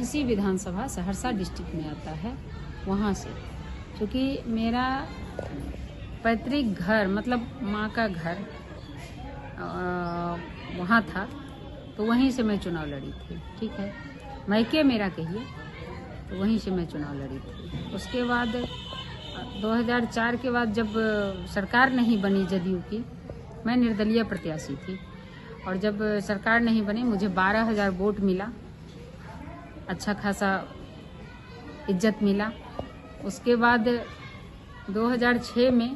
इसी विधानसभा सहरसा डिस्ट्रिक्ट में आता है, वहाँ से। क्योंकि मेरा पैतृक घर मतलब माँ का घर वहाँ था, तो वहीं से मैं चुनाव लड़ी थी। ठीक है, मायके मेरा कहिए, तो वहीं से मैं चुनाव लड़ी थी। उसके बाद 2004 के बाद जब सरकार नहीं बनी जदयू की, मैं निर्दलीय प्रत्याशी थी, और जब सरकार नहीं बनी मुझे 12,000 वोट मिला, अच्छा खासा इज्जत मिला। उसके बाद 2006 में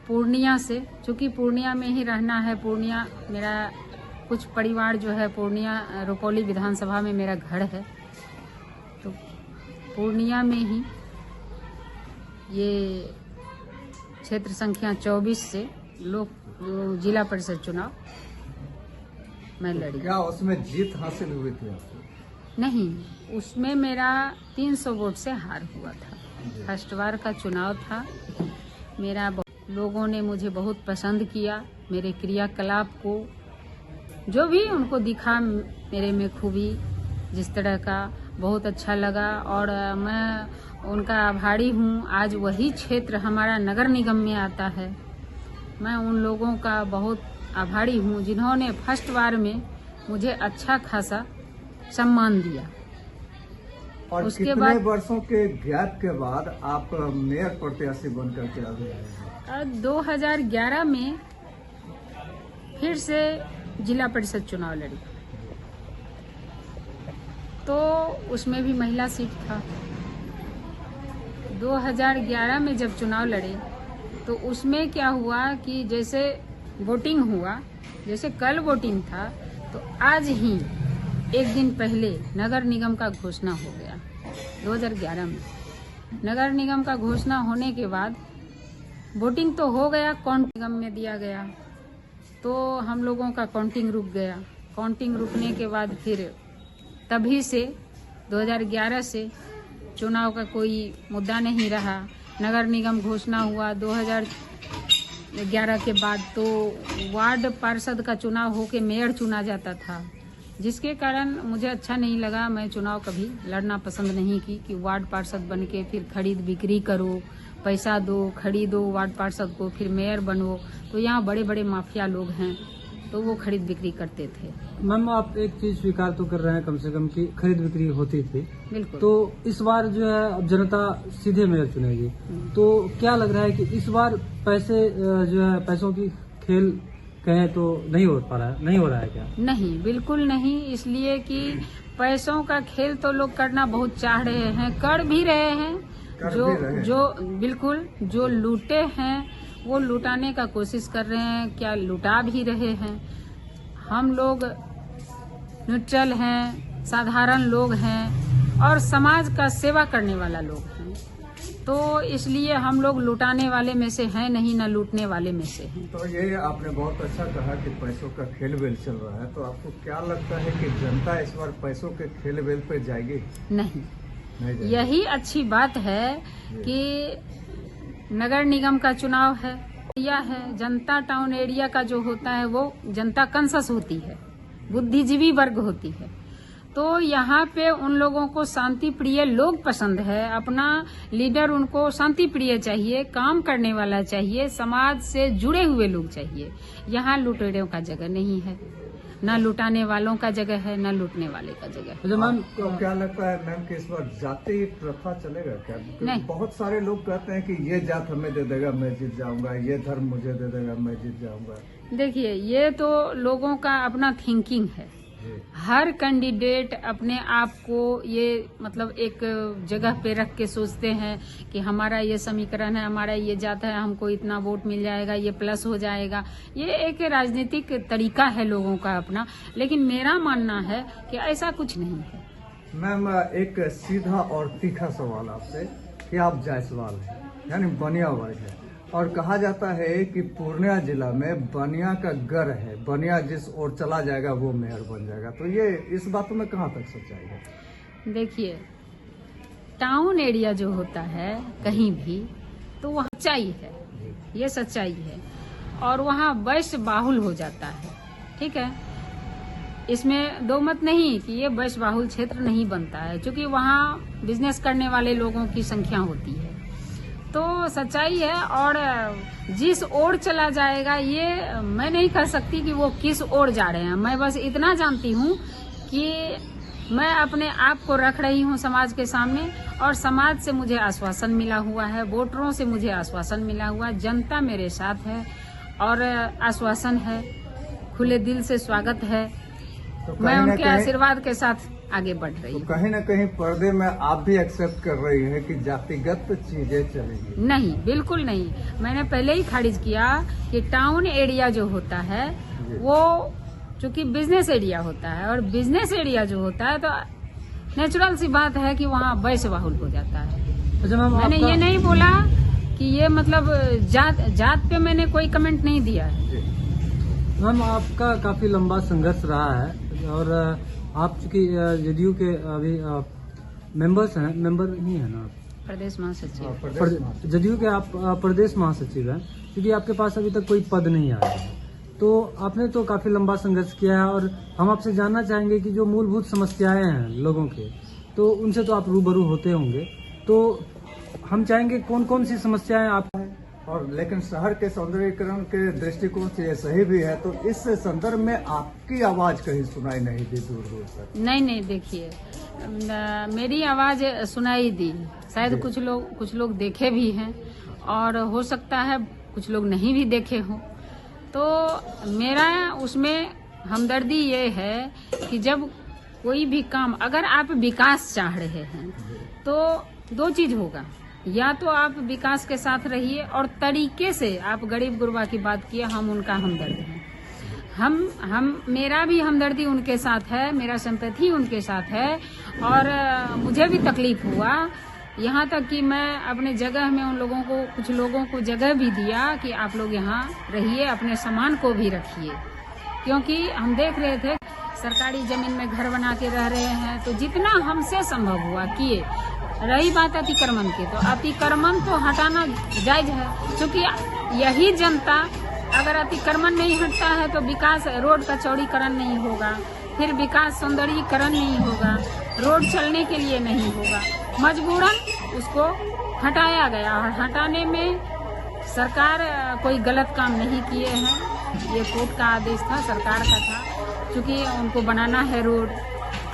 पूर्णिया से, चूँकि पूर्णिया में ही रहना है, पूर्णिया मेरा कुछ परिवार जो है पूर्णिया रुपौली विधानसभा में मेरा घर है, तो पूर्णिया में ही ये क्षेत्र संख्या 24 से लोग जिला परिषद चुनाव मैं लड़ी। क्या उसमें जीत हासिल हुई थी आपको? नहीं, उसमें मेरा 300 वोट से हार हुआ था। फर्स्ट बार का चुनाव था मेरा। लोगों ने मुझे बहुत पसंद किया, मेरे क्रियाकलाप को, जो भी उनको दिखा मेरे में खूबी, जिस तरह का बहुत अच्छा लगा, और मैं उनका आभारी हूँ। आज वही क्षेत्र हमारा नगर निगम में आता है। मैं उन लोगों का बहुत आभारी हूँ जिन्होंने फर्स्ट बार में मुझे अच्छा खासा सम्मान दिया। और उसके कितने बाद वर्षों के गैप के बाद आप मेयर प्रत्याशी बनकर के आगे आए हैं? 2011 में फिर से जिला परिषद चुनाव लड़ी, तो उसमें भी महिला सीट था। 2011 में जब चुनाव लड़े तो उसमें क्या हुआ कि जैसे वोटिंग हुआ, जैसे कल वोटिंग था, तो आज ही एक दिन पहले नगर निगम का घोषणा हो गया। 2011 में नगर निगम का घोषणा होने के बाद वोटिंग तो हो गया, काउंट निगम में दिया गया, तो हम लोगों का काउंटिंग रुक गया। काउंटिंग रुकने के बाद फिर तभी से 2011 से चुनाव का कोई मुद्दा नहीं रहा। नगर निगम घोषणा हुआ 2011 के बाद, तो वार्ड पार्षद का चुनाव होके मेयर चुना जाता था, जिसके कारण मुझे अच्छा नहीं लगा। मैं चुनाव कभी लड़ना पसंद नहीं की कि वार्ड पार्षद बन के फिर खरीद बिक्री करो, पैसा दो, खरीदो वार्ड पार्षद को, फिर मेयर बनो। तो यहाँ बड़े बड़े माफिया लोग हैं, तो वो खरीद बिक्री करते थे। मैम, आप एक चीज स्वीकार तो कर रहे हैं कम से कम कि खरीद बिक्री होती थी। बिल्कुल। तो इस बार जो है अब जनता सीधे मेयर चुनेगी, तो क्या लग रहा है कि इस बार पैसे जो है पैसों की खेल कहें तो नहीं हो रहा है क्या? नहीं, बिल्कुल नहीं। इसलिए कि पैसों का खेल तो लोग करना बहुत चाह रहे हैं, कर भी रहे हैं। बिल्कुल जो लूटे हैं वो लुटाने का कोशिश कर रहे हैं, क्या लुटा भी रहे हैं। हम लोग न्यूट्रल हैं, साधारण लोग हैं और समाज का सेवा करने वाला लोग हैं, तो इसलिए हम लोग लुटाने वाले में से हैं नहीं, न लूटने वाले में से हैं। तो ये आपने बहुत अच्छा कहा कि पैसों का खेल वेल चल रहा है, तो आपको क्या लगता है कि जनता इस बार पैसों के खेल वेल पे जाएगी? नहीं यही अच्छी बात है कि नगर निगम का चुनाव है, जनता टाउन एरिया का जो होता है वो जनता कंसस होती है, बुद्धिजीवी वर्ग होती है। तो यहाँ पे उन लोगों को शांति प्रिय लोग पसंद है, अपना लीडर उनको शांति प्रिय चाहिए, काम करने वाला चाहिए, समाज से जुड़े हुए लोग चाहिए। यहाँ लुटेरों का जगह नहीं है, न लुटाने वालों का जगह है, न लूटने वाले का जगह है। मैम, तो क्या लगता है मैम कि इस बार जाति प्रथा चलेगा क्या? नहीं। बहुत सारे लोग कहते हैं कि ये जात हमें दे देगा मैं जीत जाऊंगा, ये धर्म मुझे दे देगा मैं जीत जाऊंगा। देखिए, ये तो लोगों का अपना थिंकिंग है। हर कैंडिडेट अपने आप को ये मतलब एक जगह पे रख के सोचते हैं कि हमारा ये समीकरण है, हमारा ये जात है, हमको इतना वोट मिल जाएगा, ये प्लस हो जाएगा। ये एक राजनीतिक तरीका है लोगों का अपना, लेकिन मेरा मानना है कि ऐसा कुछ नहीं है। मैम, एक सीधा और तीखा सवाल आपसे कि आप जायसवाल हैं, यानी बनिया वर्ग है, और कहा जाता है कि पूर्णिया जिला में बनिया का गर है, बनिया जिस ओर चला जाएगा वो मेयर बन जाएगा, तो ये इस बात में कहाँ तक सच्चाई है? देखिए, टाउन एरिया जो होता है कहीं भी, तो वहाँ सच्चाई है, ये सच्चाई है, और वहाँ वैश्य बाहुल हो जाता है। ठीक है, इसमें दो मत नहीं कि ये बस बाहुल क्षेत्र नहीं बनता है, क्योंकि वहाँ बिजनेस करने वाले लोगों की संख्या होती है। तो सच्चाई है, और जिस ओर चला जाएगा ये मैं नहीं कह सकती कि वो किस ओर जा रहे हैं। मैं बस इतना जानती हूँ कि मैं अपने आप को रख रही हूँ समाज के सामने, और समाज से मुझे आश्वासन मिला हुआ है, वोटरों से मुझे आश्वासन मिला हुआ है, जनता मेरे साथ है और आश्वासन है, खुले दिल से स्वागत है। तो मैं उनके आशीर्वाद के साथ आगे बढ़ रही तो हूँ। कहीं न कहीं पर्दे में आप भी एक्सेप्ट कर रही है कि जातिगत चीजें चलेगी? नहीं, बिल्कुल नहीं। मैंने पहले ही खारिज किया कि टाउन एरिया जो होता है वो चूंकि बिजनेस एरिया होता है, और बिजनेस एरिया जो होता है तो नेचुरल सी बात है कि वहाँ वैश्य बाहुल हो जाता है। अच्छा मैम, मैंने ये नहीं बोला कि ये मतलब जात पे मैंने कोई कमेंट नहीं दिया है। मैम आपका काफी लंबा संघर्ष रहा है, और आप चूंकि जदयू के अभी मेंबर्स हैं, मेंबर नहीं है ना आप? प्रदेश महासचिव। जदयू के आप प्रदेश महासचिव हैं, क्योंकि आपके पास अभी तक कोई पद नहीं आया है, तो आपने तो काफी लंबा संघर्ष किया है, और हम आपसे जानना चाहेंगे कि जो मूलभूत समस्याएं हैं लोगों के, तो उनसे तो आप रूबरू होते होंगे, तो हम चाहेंगे कौन कौन सी समस्याएं आप। और लेकिन शहर के सौंदर्यीकरण के दृष्टिकोण से ये सही भी है, तो इस संदर्भ में आपकी आवाज कहीं सुनाई नहीं दी दूर दूर तक? नहीं, देखिए मेरी आवाज सुनाई दी, शायद कुछ लोग देखे भी हैं, और हो सकता है कुछ लोग नहीं भी देखे हों। तो मेरा उसमें हमदर्दी ये है कि जब कोई भी काम, अगर आप विकास चाह रहे हैं तो दो चीज होगा, या तो आप विकास के साथ रहिए, और तरीके से आप गरीब गुरबा की बात किए, हम उनका हमदर्द हैं। हम मेरा भी हमदर्दी उनके साथ है, मेरा सिंपैथी उनके साथ है, और मुझे भी तकलीफ हुआ, यहाँ तक कि मैं अपने जगह में उन लोगों को, कुछ लोगों को जगह भी दिया कि आप लोग यहाँ रहिए, अपने सामान को भी रखिए, क्योंकि हम देख रहे थे सरकारी जमीन में घर बना के रह रहे हैं। तो जितना हमसे संभव हुआ किए। रही बात अतिक्रमण की, तो अतिक्रमण तो हटाना जायज है, क्योंकि यही जनता, अगर अतिक्रमण नहीं हटता है तो विकास, रोड का चौड़ीकरण नहीं होगा, फिर विकास सौंदर्यीकरण नहीं होगा, रोड चलने के लिए नहीं होगा, मजबूरन उसको हटाया गया। और हटाने में सरकार कोई गलत काम नहीं किए हैं, ये कोर्ट का आदेश था, सरकार का था, क्योंकि उनको बनाना है रोड।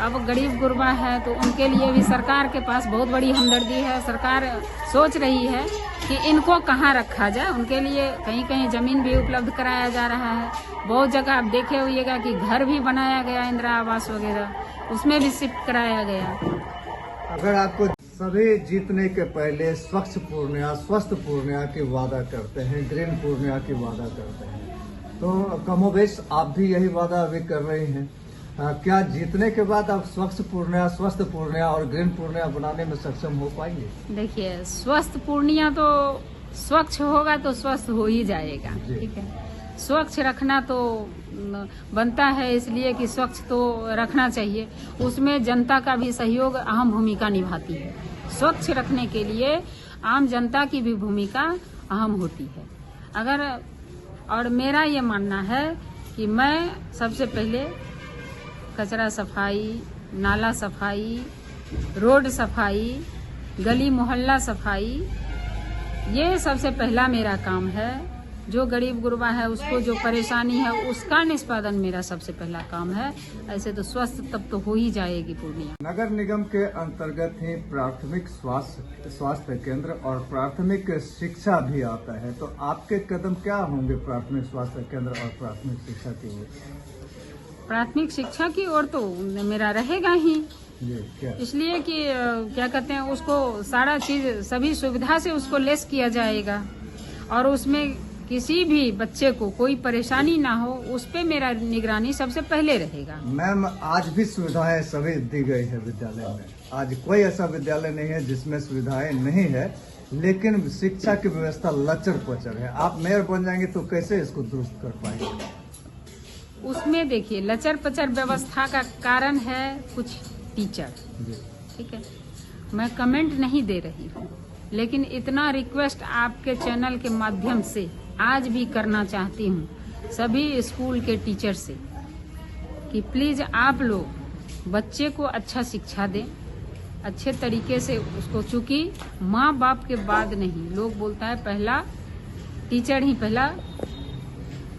अब गरीब गुरबा है तो उनके लिए भी सरकार के पास बहुत बड़ी हमदर्दी है। सरकार सोच रही है कि इनको कहाँ रखा जाए, उनके लिए कहीं कहीं जमीन भी उपलब्ध कराया जा रहा है। बहुत जगह आप देखे होइएगा कि घर भी बनाया गया, इंदिरा आवास वगैरह, उसमें भी शिफ्ट कराया गया। अगर आपको सभी जीतने के पहले स्वच्छ पूर्णिया, स्वस्थ पूर्णिया की वादा करते हैं, ग्रीन पूर्णिया की वादा करते हैं, तो कमोबेश आप भी यही वादा अभी कर रही हैं। क्या जीतने के बाद आप स्वच्छ पूर्णिया, स्वस्थ पूर्णिया और ग्रीन पूर्णिया बनाने में सक्षम हो पाएंगे? देखिए, स्वस्थ पूर्णिया तो स्वच्छ होगा तो स्वस्थ हो ही जाएगा, ठीक है। स्वच्छ रखना तो बनता है, इसलिए कि स्वच्छ तो रखना चाहिए, उसमें जनता का भी सहयोग अहम भूमिका निभाती है। स्वच्छ रखने के लिए आम जनता की भी भूमिका अहम होती है। अगर, और मेरा ये मानना है कि मैं सबसे पहले कचरा सफाई, नाला सफाई, रोड सफाई, गली मोहल्ला सफाई, ये सबसे पहला मेरा काम है। जो गरीब गुरबा है, उसको जो परेशानी है, उसका निष्पादन मेरा सबसे पहला काम है। ऐसे तो स्वस्थ तब तो हो ही जाएगी पूर्णिया। नगर निगम के अंतर्गत ही प्राथमिक स्वास्थ्य केंद्र और प्राथमिक शिक्षा भी आता है, तो आपके कदम क्या होंगे प्राथमिक स्वास्थ्य केंद्र और प्राथमिक शिक्षा की ओर? प्राथमिक शिक्षा की ओर तो मेरा रहेगा ही, क्या? इसलिए कि क्या कहते हैं, उसको सारा चीज, सभी सुविधा से उसको लेस किया जाएगा, और उसमें किसी भी बच्चे को कोई परेशानी ना हो, उस पे मेरा निगरानी सबसे पहले रहेगा। मैम, आज भी सुविधाएं सभी दी गई है विद्यालय में, आज कोई ऐसा विद्यालय नहीं है जिसमें सुविधाएं नहीं है, लेकिन शिक्षा की व्यवस्था लचर पचर है। आप मेयर बन जाएंगे तो कैसे इसको दुरुस्त कर पाएंगे? उसमें देखिए, लचर पचर व्यवस्था का कारण है कुछ टीचर, ठीक है। मैं कमेंट नहीं दे रही हूँ, लेकिन इतना रिक्वेस्ट आपके चैनल के माध्यम से आज भी करना चाहती हूँ सभी स्कूल के टीचर से कि प्लीज आप लोग बच्चे को अच्छा शिक्षा दें, अच्छे तरीके से उसको, चूंकि माँ बाप के बाद नहीं, लोग बोलता है पहला टीचर ही पहला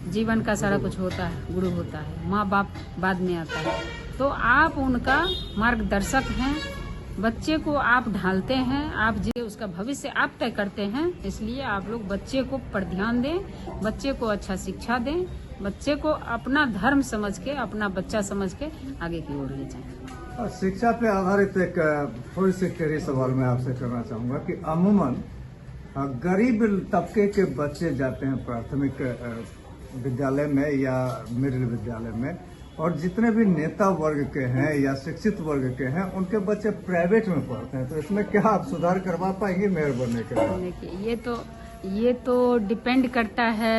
जीवन का सारा कुछ होता है, गुरु होता है, माँ बाप बाद में आता है। तो आप उनका मार्गदर्शक हैं, बच्चे को आप ढालते हैं, आप जो उसका भविष्य आप तय करते हैं, इसलिए आप लोग बच्चे को पर ध्यान दें, बच्चे को अच्छा शिक्षा दें, बच्चे को अपना धर्म समझ के, अपना बच्चा समझ के आगे की ओर ले जाएं। और शिक्षा पे आधारित एक थोड़ी सी टेढ़ी सवाल मैं आपसे करना चाहूंगा कि अमूमन गरीब तबके के बच्चे जाते हैं प्राथमिक विद्यालय में या मिडिल विद्यालय में, और जितने भी नेता वर्ग के हैं या शिक्षित वर्ग के हैं उनके बच्चे प्राइवेट में पढ़ते हैं। तो इसमें क्या आप सुधार करवा पाएंगे मेयर बनने के बाद? देखिए, ये तो डिपेंड करता है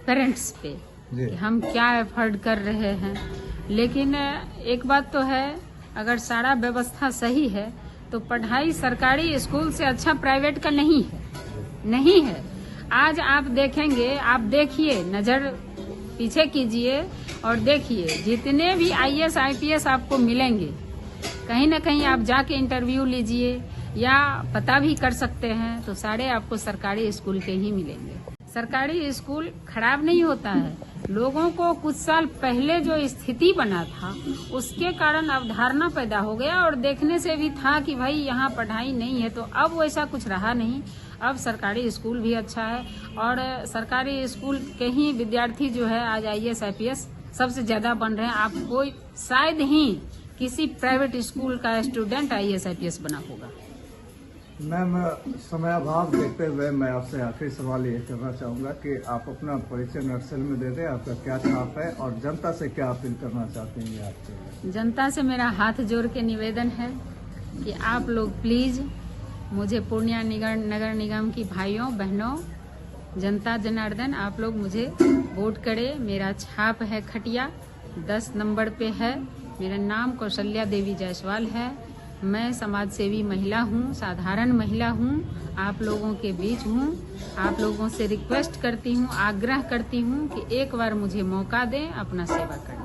पेरेंट्स पे कि हम क्या एफर्ट कर रहे हैं। लेकिन एक बात तो है, अगर सारा व्यवस्था सही है तो पढ़ाई सरकारी स्कूल से अच्छा प्राइवेट का नहीं है। आज आप देखेंगे, आप देखिए, नजर पीछे कीजिए और देखिए, जितने भी IAS IPS आपको मिलेंगे, कहीं ना कहीं आप जाके इंटरव्यू लीजिए या पता भी कर सकते हैं, तो सारे आपको सरकारी स्कूल के ही मिलेंगे। सरकारी स्कूल खराब नहीं होता है, लोगों को कुछ साल पहले जो स्थिति बना था उसके कारण अवधारणा पैदा हो गया, और देखने से भी था कि भाई यहाँ पढ़ाई नहीं है, तो अब वैसा कुछ रहा नहीं। अब सरकारी स्कूल भी अच्छा है, और सरकारी स्कूल के ही विद्यार्थी जो है आज IAS IPS सबसे ज्यादा बन रहे हैं। आपको शायद ही किसी प्राइवेट स्कूल का स्टूडेंट IAS IPS बना होगा। मैम, समय अभाव देखते हुए मैं आपसे आखिरी सवाल ये करना चाहूंगा कि आप अपना परिचय नर्सरी में दे दें, आपका क्या छाप है और जनता से क्या अपील करना चाहते हैं आपसे? जनता से मेरा हाथ जोड़ के निवेदन है कि आप लोग प्लीज मुझे पूर्णिया नगर निगम की भाइयों बहनों, जनता जनार्दन, आप लोग मुझे वोट करें। मेरा छाप है खटिया 10 नंबर पे है। मेरा नाम कौशल्या देवी जायसवाल है। मैं समाज सेवी महिला हूँ, साधारण महिला हूँ, आप लोगों के बीच हूँ। आप लोगों से रिक्वेस्ट करती हूँ, आग्रह करती हूँ कि एक बार मुझे मौका दें अपना सेवा करने।